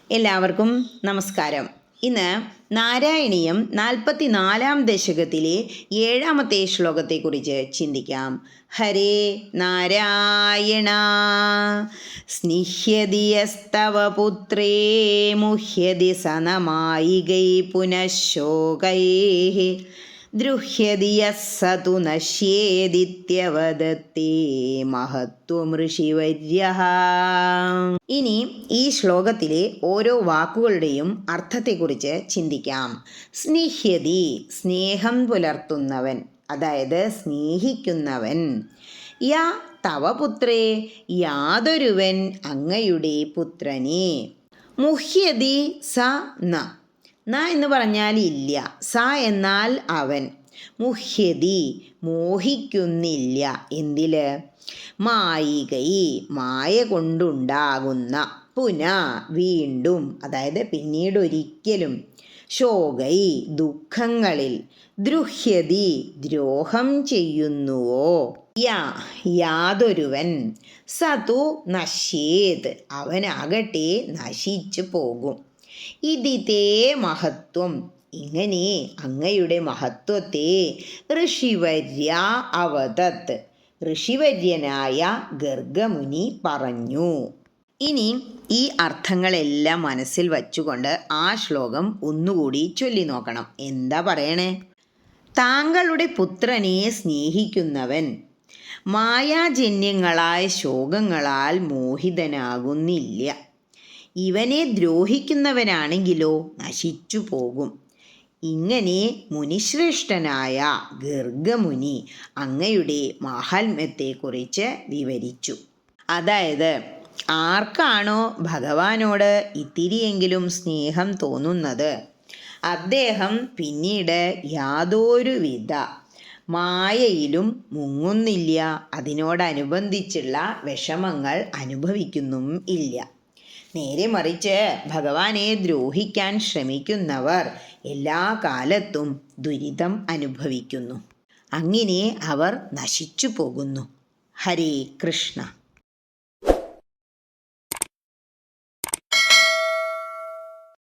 എല്ലാവർക്കും നമസ്കാരം. ഇന്ന് നാരായണീയം 44-ാം ദശകത്തിലെ 7-ാമത്തെ ശ്ലോകത്തെക്കുറിച്ച് ചിന്തിക്കാം. ഹരേ നാരായണ സ്നിഹ്യതി യസ്തവ പുത്രേ മുഹ്യതി സനമായികൈ പുനഃശോകൈ ദ്രുഹ്യതി യസ്സതു നശ്യേദിത്യവദത്തേ മഹത്വമൃഷിവര്യഃ. ഇനി ഈ ശ്ലോകത്തിലെ ഓരോ വാക്കുകളുടെയും അർത്ഥത്തെക്കുറിച്ച് ചിന്തിക്കാം. സ്നിഹ്യതി, സ്നേഹം പുലർത്തുന്നവൻ, അതായത് സ്നേഹിക്കുന്നവൻ. യാ തവ പുത്രേ, യാതൊരുവൻ അങ്ങയുടെ പുത്രനെ. മുഹ്യതി സ ന, ന എന്ന് പറഞ്ഞാൽ ഇല്ല, സ എന്നാൽ അവൻ. മുഹ്യതി, മോഹിക്കുന്നില്ല. എന്തില്? മായികൈ, മായ കൊണ്ടുണ്ടാകുന്ന. പുന, വീണ്ടും, അതായത് പിന്നീടൊരിക്കലും. ശോകൈ, ദുഃഖങ്ങളിൽ. ദ്രുഹ്യതി, ദ്രോഹം ചെയ്യുന്നുവോ. യാതൊരുവൻ. സതു നശ്യേത്, അവനാകട്ടെ നശിച്ചു പോകും. ഇതിതേ മഹത്വം, ഇങ്ങനെ അങ്ങയുടെ മഹത്വത്തെ ഋഷിവര്യ അവദത്ത്, ഋഷിവര്യനായ ഗർഗമുനി പറഞ്ഞു. ഇനി ഈ അർത്ഥങ്ങളെല്ലാം മനസ്സിൽ വച്ചുകൊണ്ട് ആ ശ്ലോകം ഒന്നുകൂടി ചൊല്ലി നോക്കണം. എന്താ പറയണേ? താങ്കളുടെ പുത്രനെ സ്നേഹിക്കുന്നവൻ മായാജന്യങ്ങളായ ശോകങ്ങളാൽ മോഹിതനാകുന്നില്ല. ഇവനെ ദ്രോഹിക്കുന്നവനാണെങ്കിലോ നശിച്ചു പോകും. ഇങ്ങനെ മുനിശ്രേഷ്ഠനായ ഗർഗമുനി അങ്ങയുടെ മാഹാത്മ്യത്തെക്കുറിച്ച് വിവരിച്ചു. അതായത് ആർക്കാണോ ഭഗവാനോട് ഇത്തിരിയെങ്കിലും സ്നേഹം തോന്നുന്നത്, അദ്ദേഹം പിന്നീട് യാതൊരുവിധ മായയിലും മുങ്ങുന്നില്ല, അതിനോടനുബന്ധിച്ചുള്ള വിഷമങ്ങൾ അനുഭവിക്കുന്നും ഇല്ല. നേരെ മറിച്ച് ഭഗവാനെ ദ്രോഹിക്കാൻ ശ്രമിക്കുന്നവർ എല്ലാ കാലത്തും ദുരിതം അനുഭവിക്കുന്നു. അങ്ങനെ അവർ നശിച്ചു പോകുന്നു. ഹരേ കൃഷ്ണ.